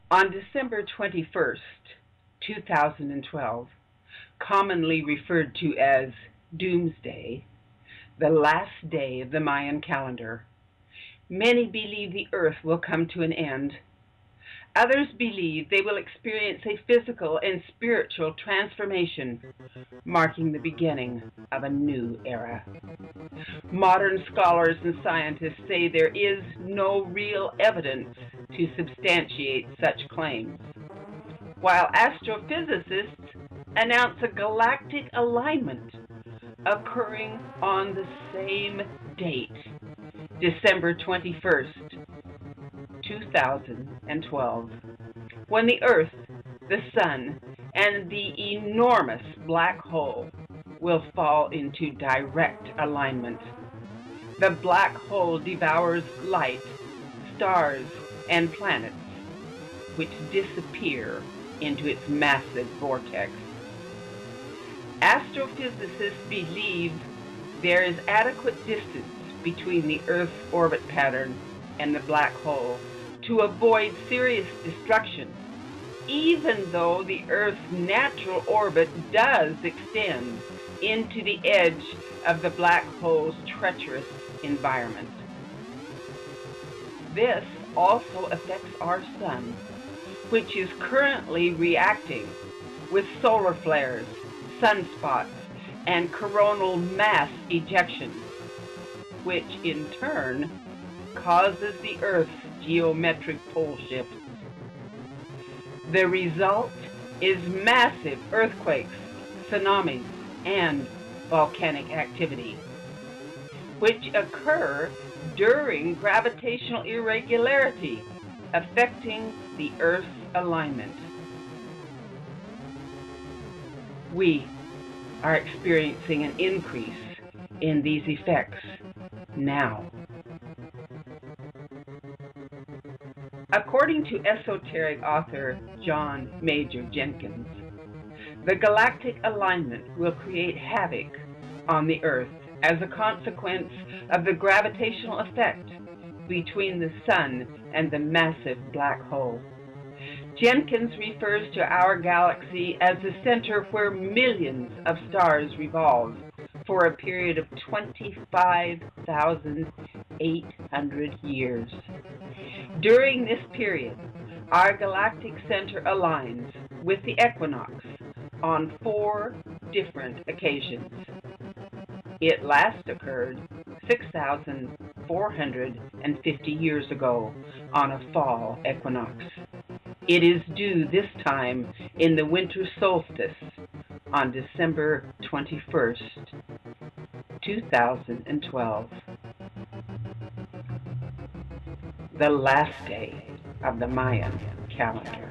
On December 21st, 2012, commonly referred to as Doomsday, the last day of the Mayan calendar, many believe the earth will come to an end. Others believe they will experience a physical and spiritual transformation, marking the beginning of a new era. Modern scholars and scientists say there is no real evidence to substantiate such claims, while astrophysicists announce a galactic alignment occurring on the same date, December 21st, 2012, when the Earth, the Sun, and the enormous black hole will fall into direct alignment. The black hole devours light, stars, and planets, which disappear into its massive vortex. Astrophysicists believe there is adequate distance between the Earth's orbit pattern and the black hole to avoid serious destruction, even though the Earth's natural orbit does extend into the edge of the black hole's treacherous environment. This also affects our Sun, which is currently reacting with solar flares, sunspots, and coronal mass ejections, which in turn causes the Earth's geometric pole shifts. The result is massive earthquakes, tsunamis, and volcanic activity, which occur during gravitational irregularity affecting the Earth's alignment. We are experiencing an increase in these effects now. According to esoteric author John Major Jenkins, the galactic alignment will create havoc on the Earth as a consequence of the gravitational effect between the Sun and the massive black hole. Jenkins refers to our galaxy as the center where millions of stars revolve for a period of 25,800 years. During this period, our galactic center aligns with the equinox on 4 different occasions. It last occurred 6,450 years ago on a fall equinox. It is due this time in the winter solstice on December 21st, 2012. The last day of the Mayan calendar.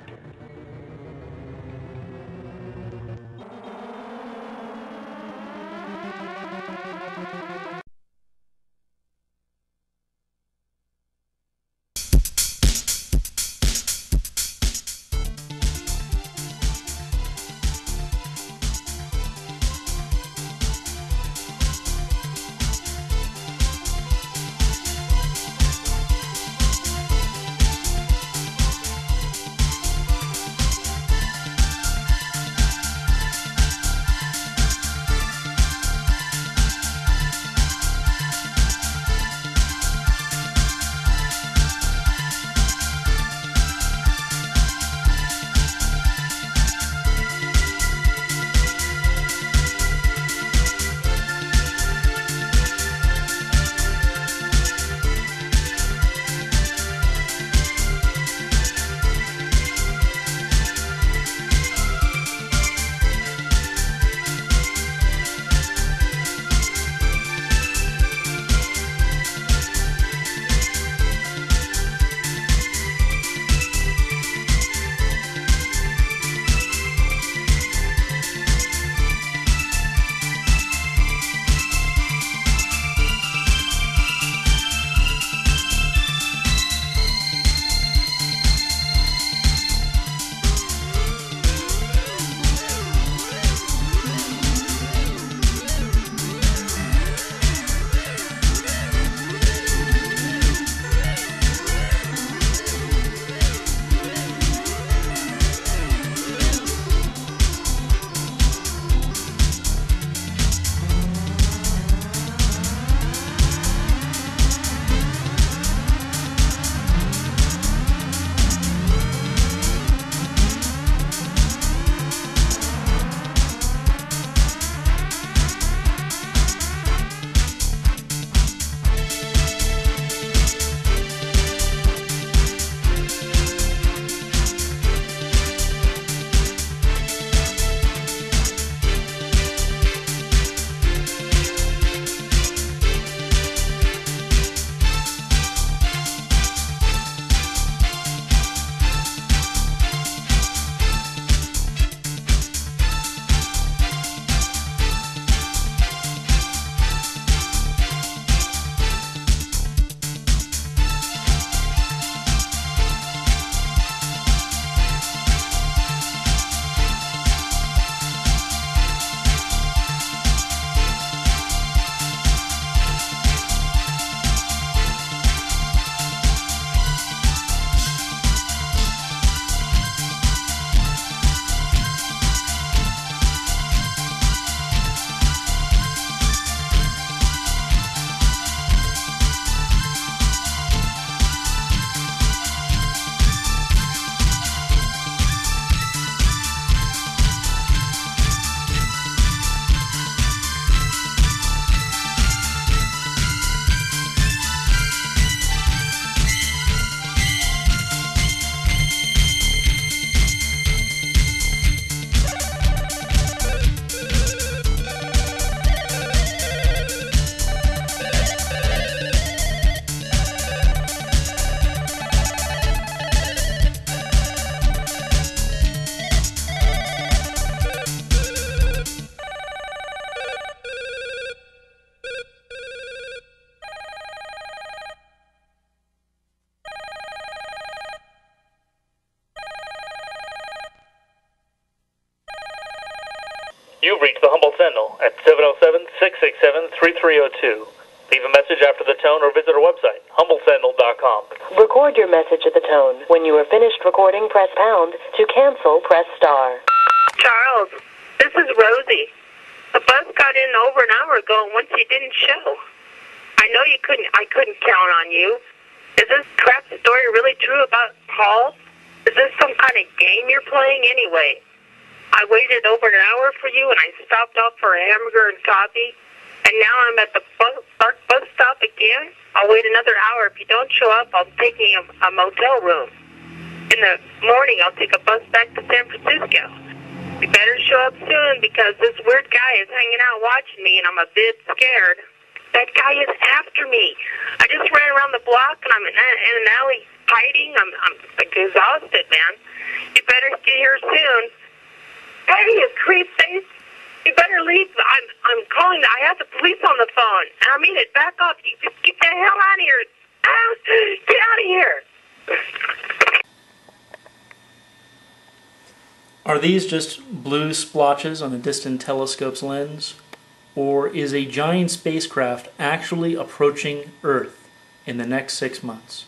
reach the Humboldt Sentinel at 707-667-3302. Leave a message after the tone or visit our website, HumboldtSentinel.com. Record your message at the tone. When you are finished recording, press pound. To cancel, press star. Charles, this is Rosie. The bus got in over an hour ago, and once you didn't show. I know I couldn't count on you. Is this crap story really true about Paul? Is this some kind of game you're playing anyway? I waited over an hour for you, and I stopped off for a hamburger and coffee, and now I'm at the bus stop again. I'll wait another hour. If you don't show up, I'll be taking a motel room. In the morning, I'll take a bus back to San Francisco. You better show up soon, because this weird guy is hanging out watching me, and I'm a bit scared. That guy is after me. I just ran around the block, and I'm in an alley hiding. I'm exhausted, man. You better get here soon. Hey, you creep face. You better leave. I'm calling. I have the police on the phone. And I mean it. Back up. You just get the hell out of here. Get out of here. Are these just blue splotches on a distant telescope's lens? Or is a giant spacecraft actually approaching Earth in the next 6 months?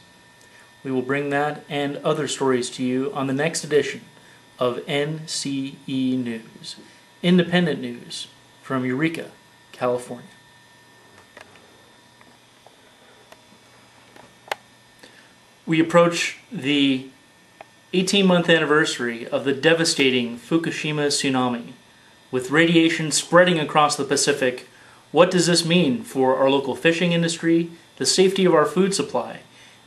We will bring that and other stories to you on the next edition of NCE News, independent news from Eureka, California. We approach the 18-month anniversary of the devastating Fukushima tsunami. With radiation spreading across the Pacific, what does this mean for our local fishing industry, the safety of our food supply?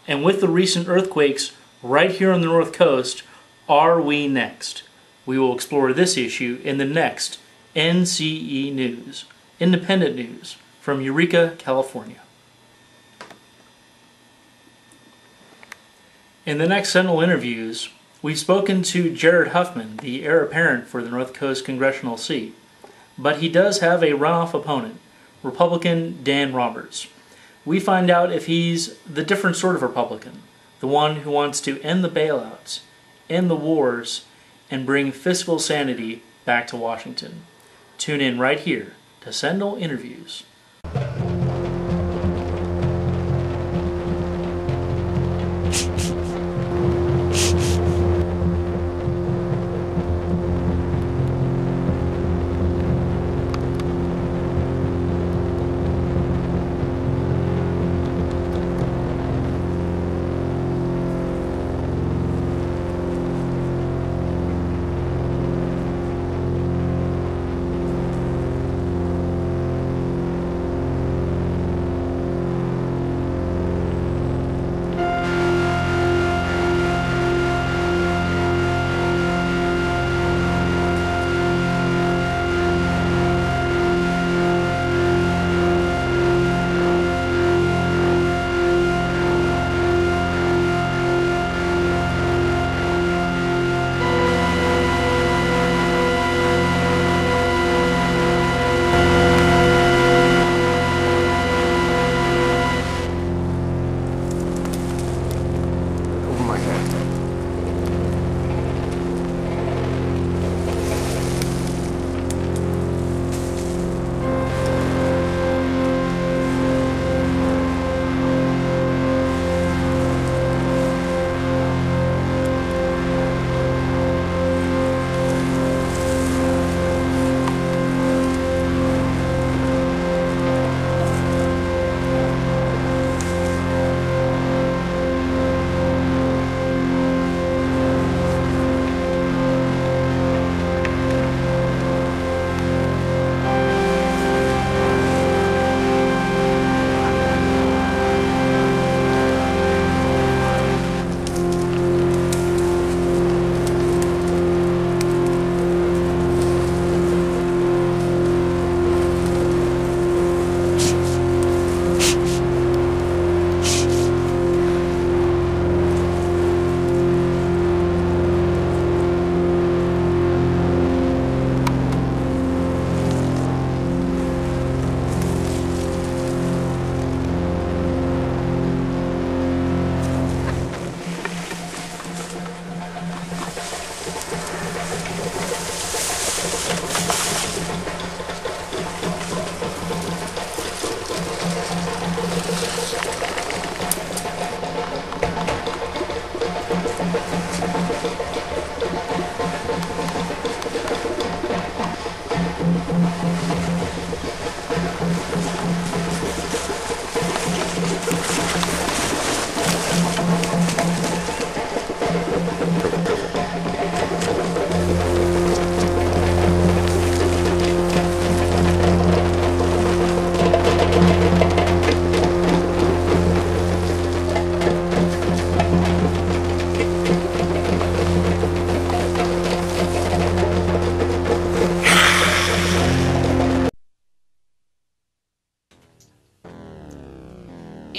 And with the recent earthquakes right here on the North Coast, are we next? We will explore this issue in the next NCE News, independent news from Eureka, California. In the next Sentinel interviews, we've spoken to Jared Huffman, the heir apparent for the North Coast congressional seat, but he does have a runoff opponent, Republican Dan Roberts. We find out if he's the different sort of Republican, the one who wants to end the bailouts, end the wars, and bring fiscal sanity back to Washington. Tune in right here to Sentinel Interviews.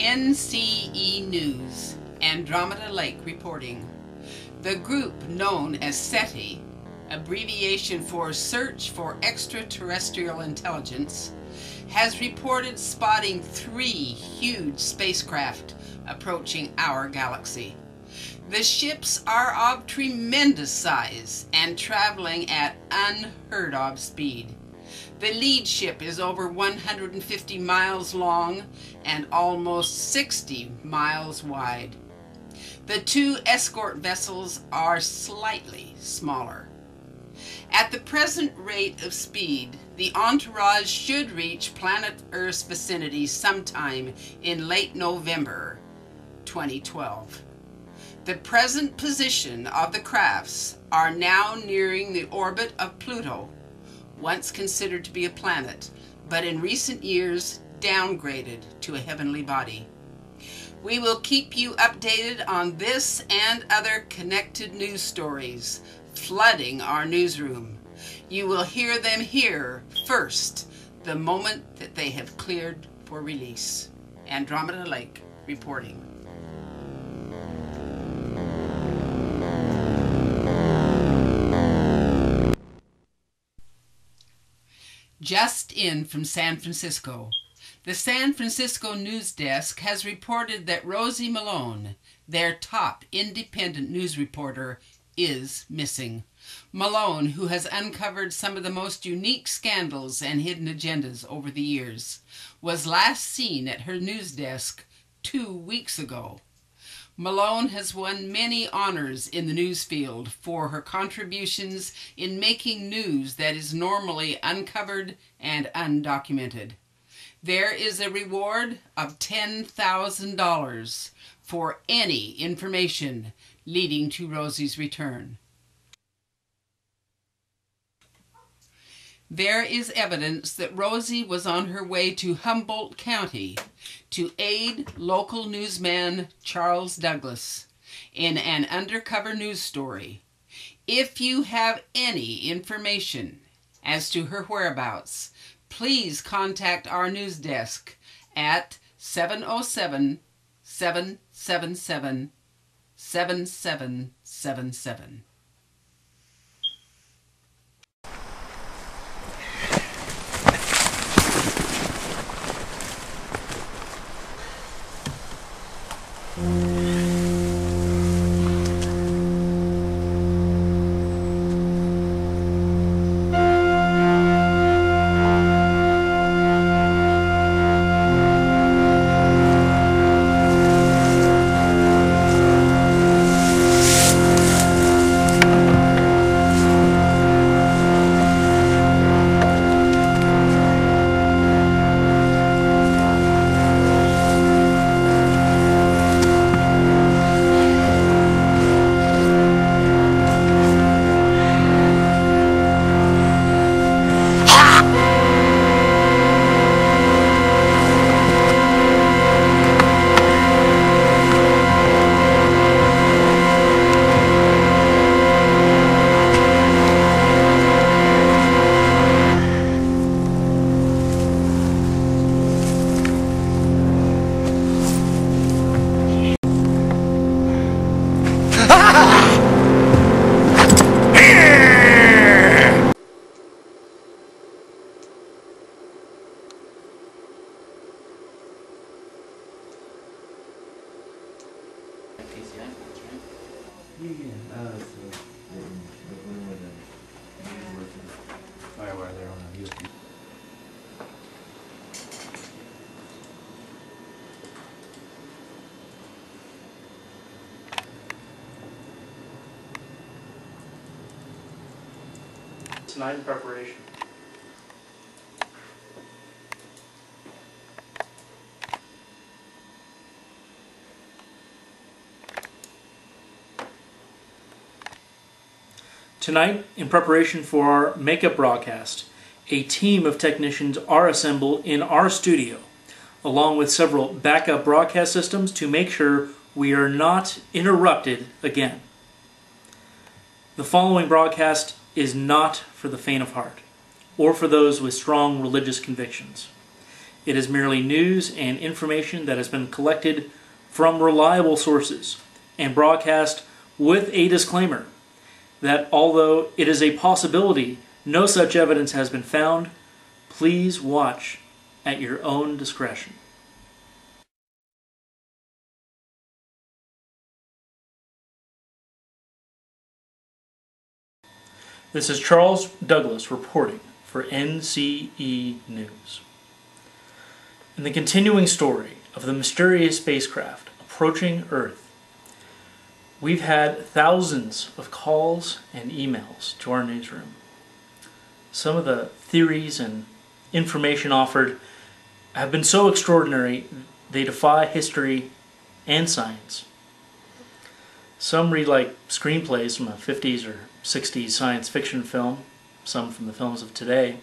NCE News, Andromeda Lake reporting. The group known as SETI, abbreviation for Search for Extraterrestrial Intelligence, has reported spotting 3 huge spacecraft approaching our galaxy. The ships are of tremendous size and traveling at unheard of speed. The lead ship is over 150 miles long and almost 60 miles wide. The 2 escort vessels are slightly smaller. At the present rate of speed, the entourage should reach planet Earth's vicinity sometime in late November 2012. The present position of the crafts are now nearing the orbit of Pluto, once considered to be a planet, but in recent years downgraded to a heavenly body. We will keep you updated on this and other connected news stories flooding our newsroom. You will hear them here first, the moment that they have cleared for release. Andromeda Lake reporting. Just in from San Francisco. The San Francisco news desk has reported that Rosie Malone, their top independent news reporter, is missing. Malone, who has uncovered some of the most unique scandals and hidden agendas over the years, was last seen at her news desk 2 weeks ago. Malone has won many honors in the news field for her contributions in making news that is normally uncovered and undocumented. There is a reward of $10,000 for any information leading to Rosie's return. There is evidence that Rosie was on her way to Humboldt County to aid local newsman Charles Douglas in an undercover news story. If you have any information as to her whereabouts, please contact our news desk at 707-777-7777. Tonight in preparation. Tonight, in preparation for our makeup broadcast, a team of technicians are assembled in our studio, along with several backup broadcast systems to make sure we are not interrupted again. The following broadcast is not for the faint of heart, or for those with strong religious convictions. It is merely news and information that has been collected from reliable sources and broadcast with a disclaimer that although it is a possibility no such evidence has been found, please watch at your own discretion. This is Charles Douglas reporting for NCE News. In the continuing story of the mysterious spacecraft approaching Earth, we've had thousands of calls and emails to our newsroom. Some of the theories and information offered have been so extraordinary they defy history and science. Some read like screenplays from a 50s or 60s science fiction film, some from the films of today.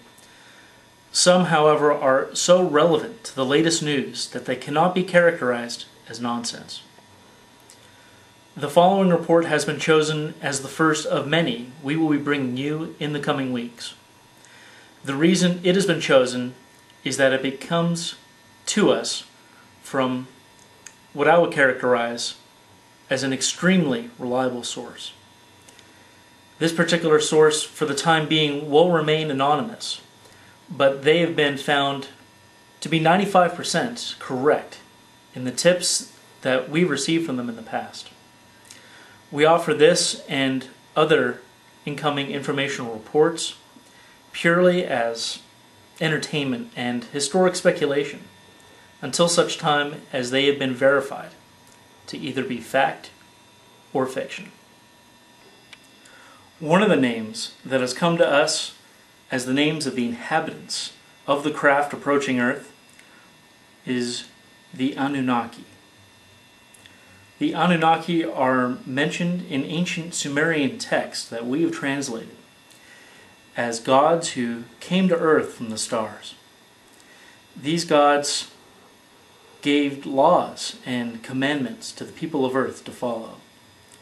Some, however, are so relevant to the latest news that they cannot be characterized as nonsense. The following report has been chosen as the first of many we will be bringing you in the coming weeks. The reason it has been chosen is that it comes to us from what I would characterize as an extremely reliable source. This particular source, for the time being, will remain anonymous, but they have been found to be 95% correct in the tips that we received from them in the past. We offer this and other incoming informational reports purely as entertainment and historic speculation until such time as they have been verified to either be fact or fiction. One of the names that has come to us as the names of the inhabitants of the craft approaching Earth is the Anunnaki. The Anunnaki are mentioned in ancient Sumerian texts that we have translated as gods who came to Earth from the stars. These gods gave laws and commandments to the people of Earth to follow.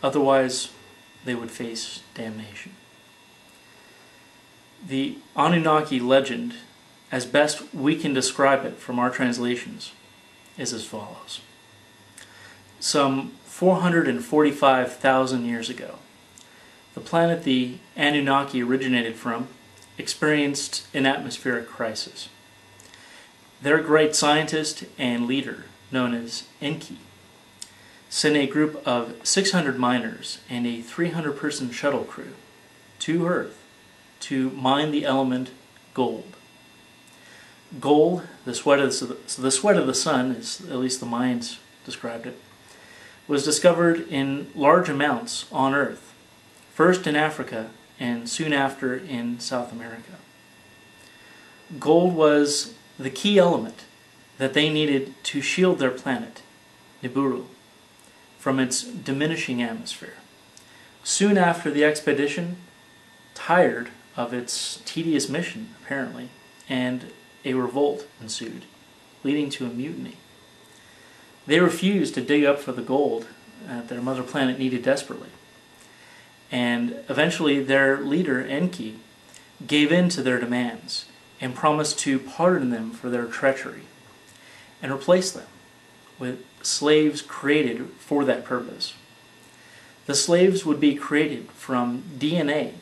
Otherwise, they would face damnation. The Anunnaki legend, as best we can describe it from our translations, is as follows. Some 445,000 years ago, the planet the Anunnaki originated from experienced an atmospheric crisis. Their great scientist and leader, known as Enki, sent a group of 600 miners and a 300-person shuttle crew to Earth to mine the element gold. Gold, the sweat of the sun, as at least the Mayans described it, was discovered in large amounts on Earth, first in Africa and soon after in South America. Gold was the key element that they needed to shield their planet, Nibiru, from its diminishing atmosphere. Soon after the expedition, tired of its tedious mission, apparently, and a revolt ensued, leading to a mutiny. They refused to dig up for the gold that their mother planet needed desperately. And eventually their leader, Enki, gave in to their demands and promised to pardon them for their treachery and replace them with slaves created for that purpose. The slaves would be created from DNA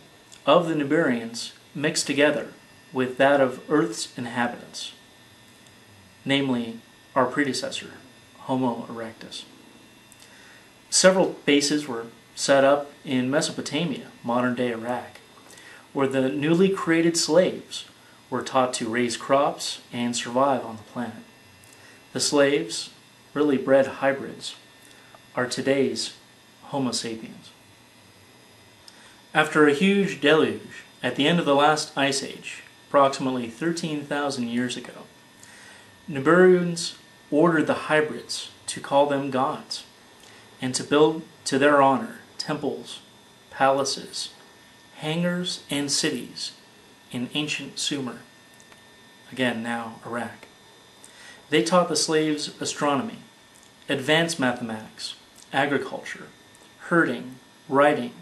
of the Nibirians mixed together with that of Earth's inhabitants, namely our predecessor, Homo erectus. Several bases were set up in Mesopotamia, modern-day Iraq, where the newly created slaves were taught to raise crops and survive on the planet. The slaves, really bred hybrids, are today's Homo sapiens. After a huge deluge at the end of the last ice age, approximately 13,000 years ago, Nibirians ordered the hybrids to call them gods and to build to their honor temples, palaces, hangars, and cities in ancient Sumer, again now Iraq. They taught the slaves astronomy, advanced mathematics, agriculture, herding, writing,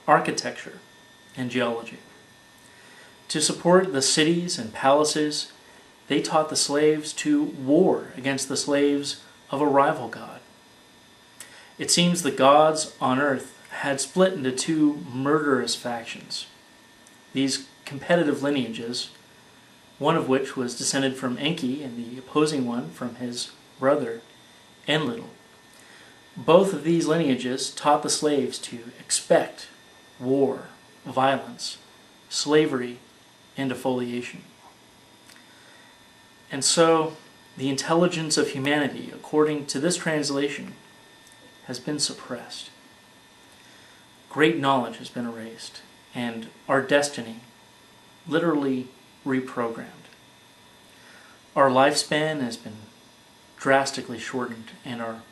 architecture, and geology. To support the cities and palaces, they taught the slaves to war against the slaves of a rival god. It seems the gods on earth had split into two murderous factions. These competitive lineages, one of which was descended from Enki and the opposing one from his brother Enlil. Both of these lineages taught the slaves to expect war, violence, slavery, and defoliation. And so, the intelligence of humanity, according to this translation, has been suppressed. Great knowledge has been erased, and our destiny literally reprogrammed. Our lifespan has been drastically shortened, and our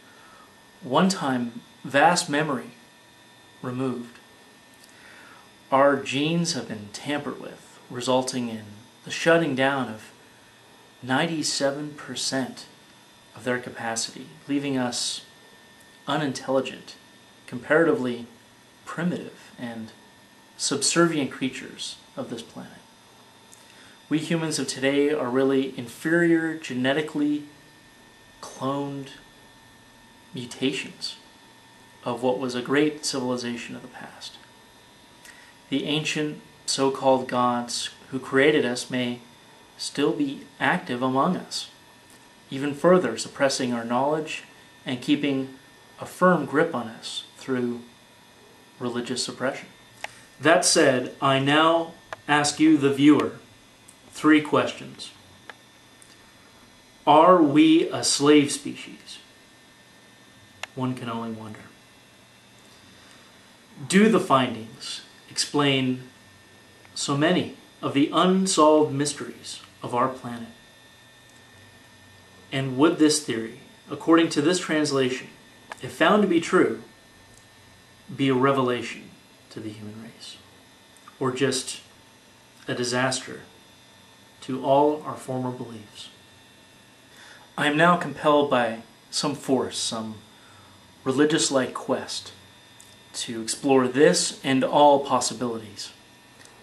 one-time vast memory removed. Our genes have been tampered with, resulting in the shutting down of 97% of their capacity, leaving us unintelligent, comparatively primitive, and subservient creatures of this planet. We humans of today are really inferior, genetically cloned mutations of what was a great civilization of the past. The ancient so-called gods who created us may still be active among us, even further suppressing our knowledge and keeping a firm grip on us through religious suppression. That said, I now ask you, the viewer, 3 questions. Are we a slave species? One can only wonder. Do the findings explain so many of the unsolved mysteries of our planet? And would this theory, according to this translation, if found to be true, be a revelation to the human race? Or just a disaster to all our former beliefs? I am now compelled by some force, some religious-like quest, to explore this and all possibilities,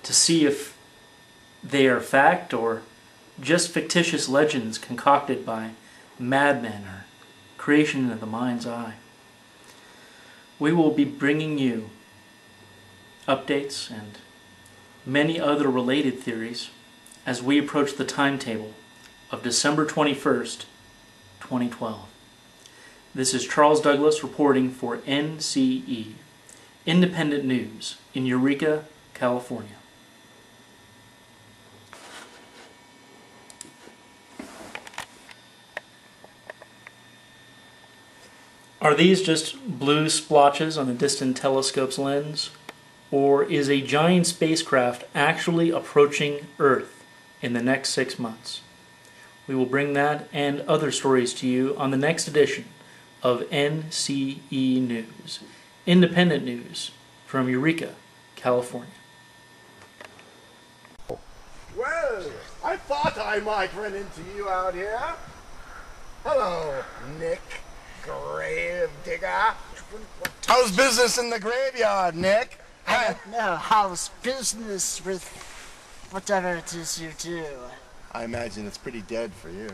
to see if they are fact or just fictitious legends concocted by madmen or creation of the mind's eye. We will be bringing you updates and many other related theories as we approach the timetable of December 21st, 2012. This is Charles Douglas reporting for NCE, Independent News, in Eureka, California. Are these just blue splotches on a distant telescope's lens? Or is a giant spacecraft actually approaching Earth in the next 6 months? We will bring that and other stories to you on the next edition of NCE News, Independent News from Eureka, California. Well, I thought I might run into you out here. Hello, Nick, grave digger. How's business in the graveyard, Nick? I don't know. How's business with whatever it is you do? I imagine it's pretty dead for you.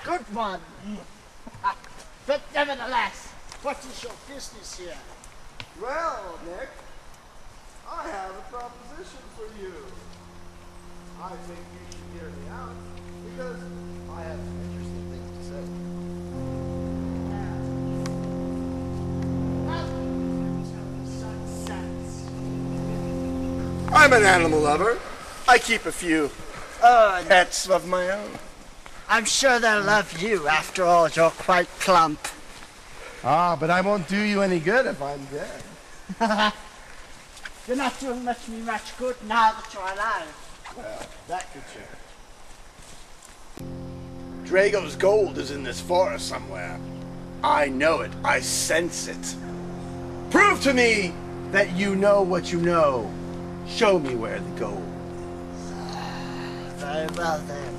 Good one. But nevertheless, what is your business here? Well, Nick, I have a proposition for you. I think you should hear me out, because I have some interesting things to say. I'm an animal lover. I keep a few pets of my own. I'm sure they'll love you. After all, you're quite plump. Ah, but I won't do you any good if I'm dead. You're not doing me much good now that you're alive. Well, that could change. Drago's gold is in this forest somewhere. I know it. I sense it. Prove to me that you know what you know. Show me where the gold is. Very well then.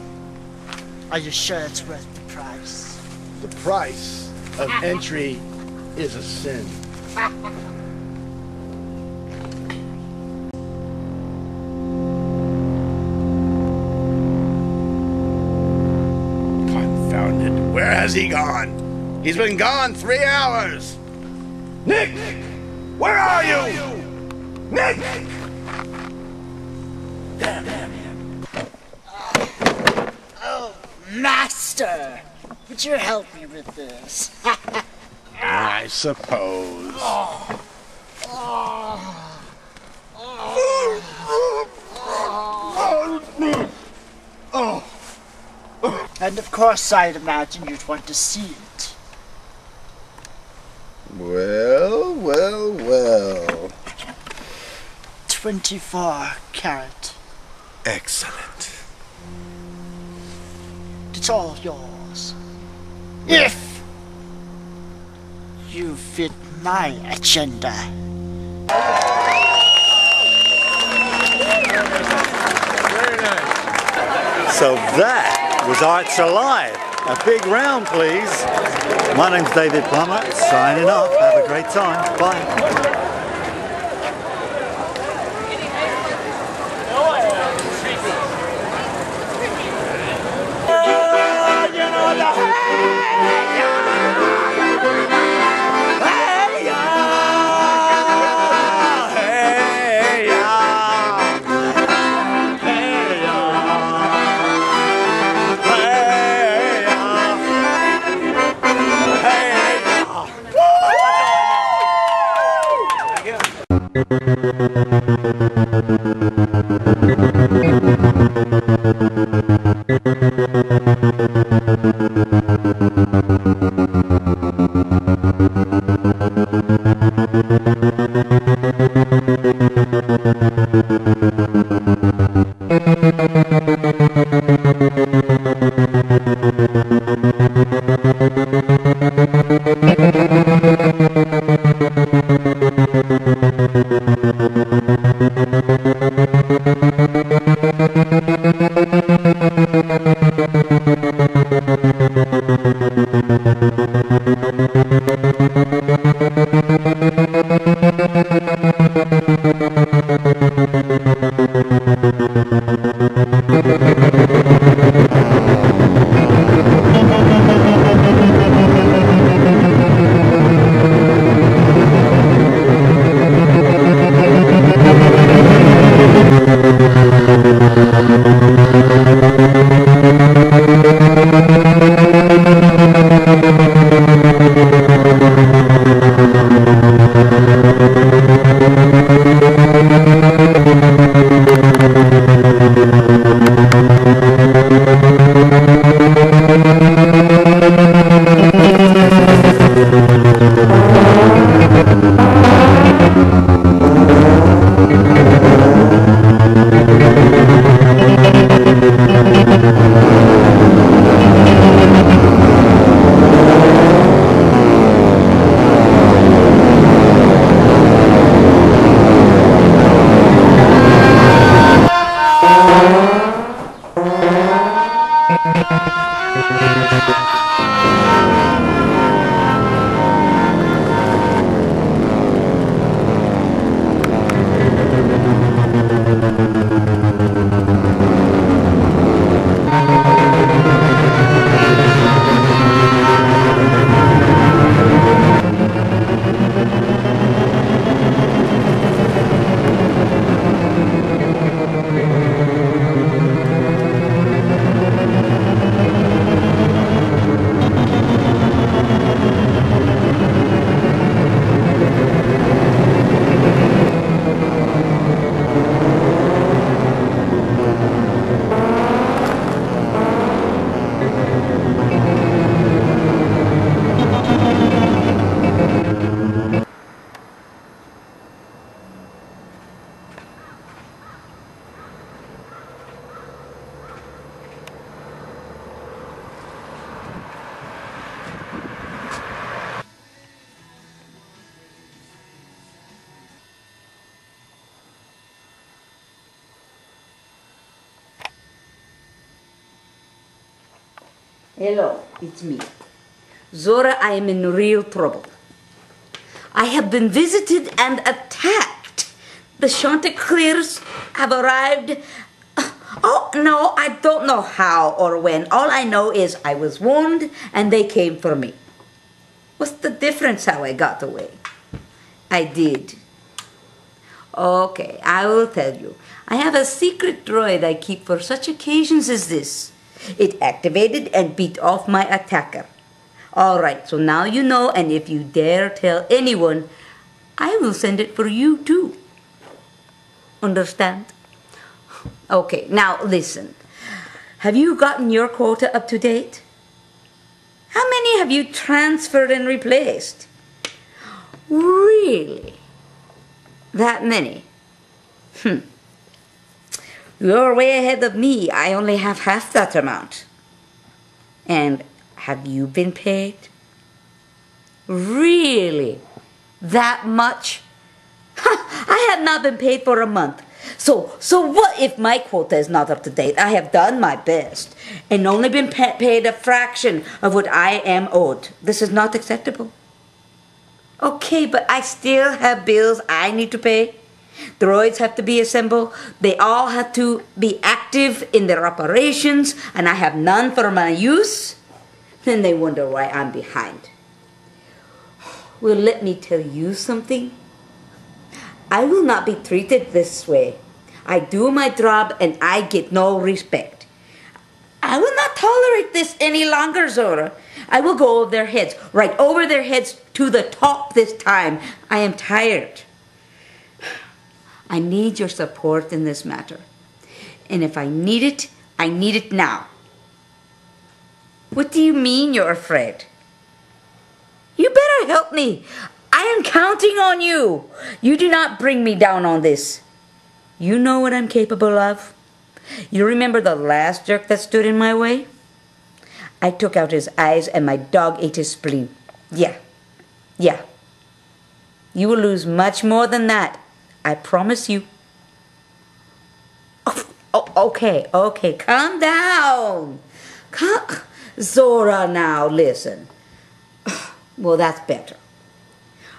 Are you sure it's worth the price? The price of entry is a sin. Confounded. Where has he gone? He's been gone 3 hours! Nick! Where are you? Nick! Damn. Oh, Master! Would you help me with this? I suppose. And of course I'd imagine you'd want to see it. Well. 24 carat. Excellent. It's all yours. If you fit my agenda. Very nice. So that was Arts Alive. A big round, please. My name's David Plummer, signing off. Have a great time. Bye. Hello, it's me. Zora, I am in real trouble. I have been visited and attacked. The Chanticleers have arrived Oh, no, I don't know how or when. All I know is I was warned and they came for me. What's the difference how I got away? I did. Okay, I will tell you. I have a secret droid I keep for such occasions as this. It activated and beat off my attacker. All right, so now you know, and if you dare tell anyone, I will send it for you too. Understand? Okay, now listen. Have you gotten your quota up to date? How many have you transferred and replaced? Really? That many? You're way ahead of me. I only have half that amount. And have you been paid? Really? That much? I have not been paid for a month. So what if my quota is not up to date? I have done my best and only been paid a fraction of what I am owed. This is not acceptable. Okay, but I still have bills I need to pay. Droids have to be assembled. They all have to be active in their operations, and I have none for my use. Then they wonder why I'm behind. Well, let me tell you something. I will not be treated this way. I do my job and I get no respect. I will not tolerate this any longer, Zora. I will go over their heads, right over their heads to the top this time. I am tired. I need your support in this matter. And if I need it now. What do you mean you're afraid? You better help me. I am counting on you. You do not bring me down on this. You know what I'm capable of. You remember the last jerk that stood in my way? I took out his eyes and my dog ate his spleen. Yeah. You will lose much more than that. I promise you. Okay. Calm down. Zora, now listen. Well, that's better.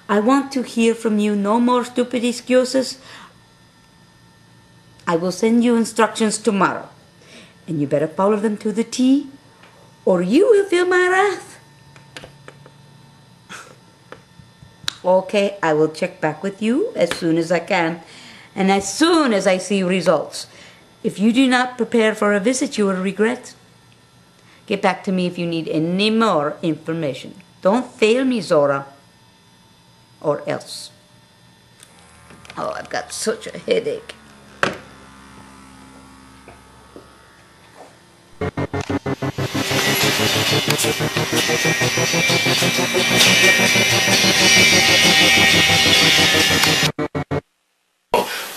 I want to hear from you. No more stupid excuses. I will send you instructions tomorrow. And you better follow them to the T, or you will feel my wrath. Okay, I will check back with you as soon as I can, and as soon as I see results. If you do not prepare for a visit, you will regret. Get back to me if you need any more information. Don't fail me, Zora. Or else. Oh, I've got such a headache.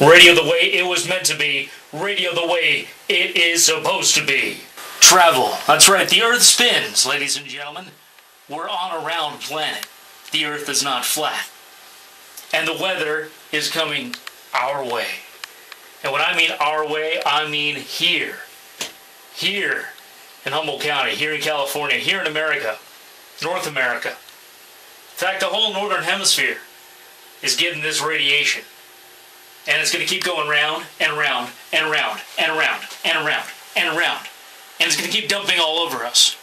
Radio the way it was meant to be. Radio the way it is supposed to be. Travel. That's right. The Earth spins, ladies and gentlemen. We're on a round planet. The Earth is not flat. And the weather is coming our way. And when I mean our way, I mean here. Here in Humboldt County, here in California, here in America, North America. In fact, the whole northern hemisphere is getting this radiation. And it's going to keep going round and round and round and round and round and round. And it's going to keep dumping all over us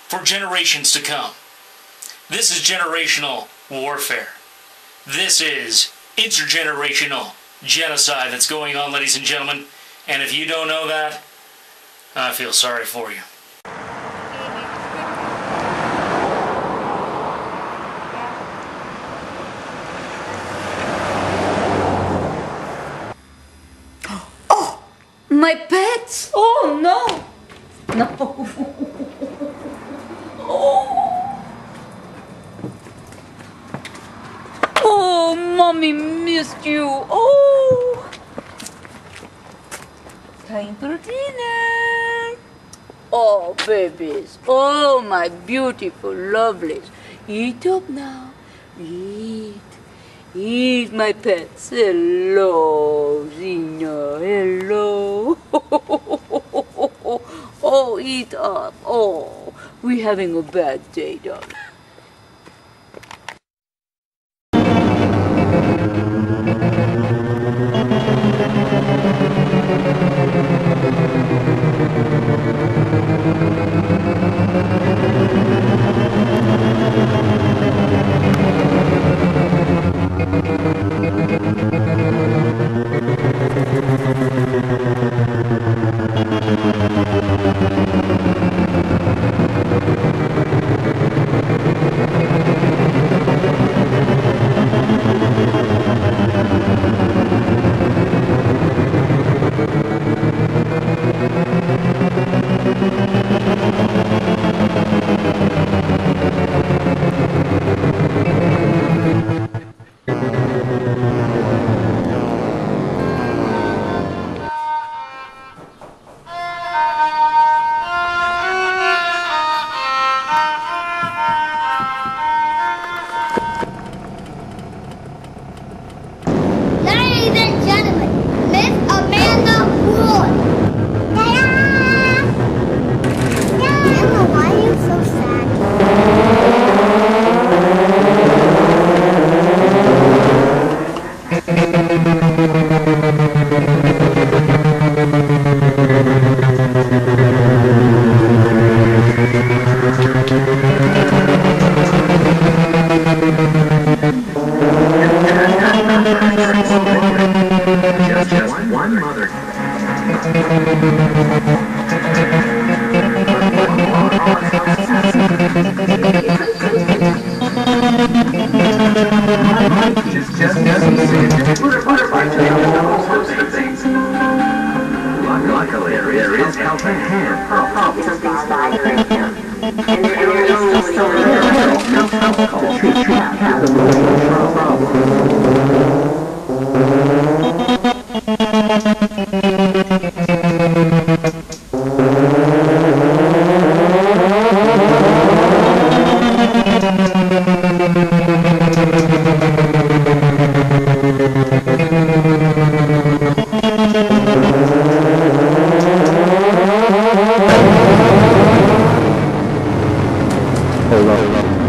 for generations to come. This is generational warfare. This is intergenerational genocide that's going on, ladies and gentlemen. And if you don't know that, I feel sorry for you. Oh, my pets! Oh, no! No. Oh, Mommy missed you. Oh. Time for dinner. Oh, babies. Oh, my beautiful lovelies. Eat up now. Eat. Eat, my pets. Hello, Zina. Hello. Oh, eat up. Oh, we're having a bad day, darling. Difficult to track the Hello.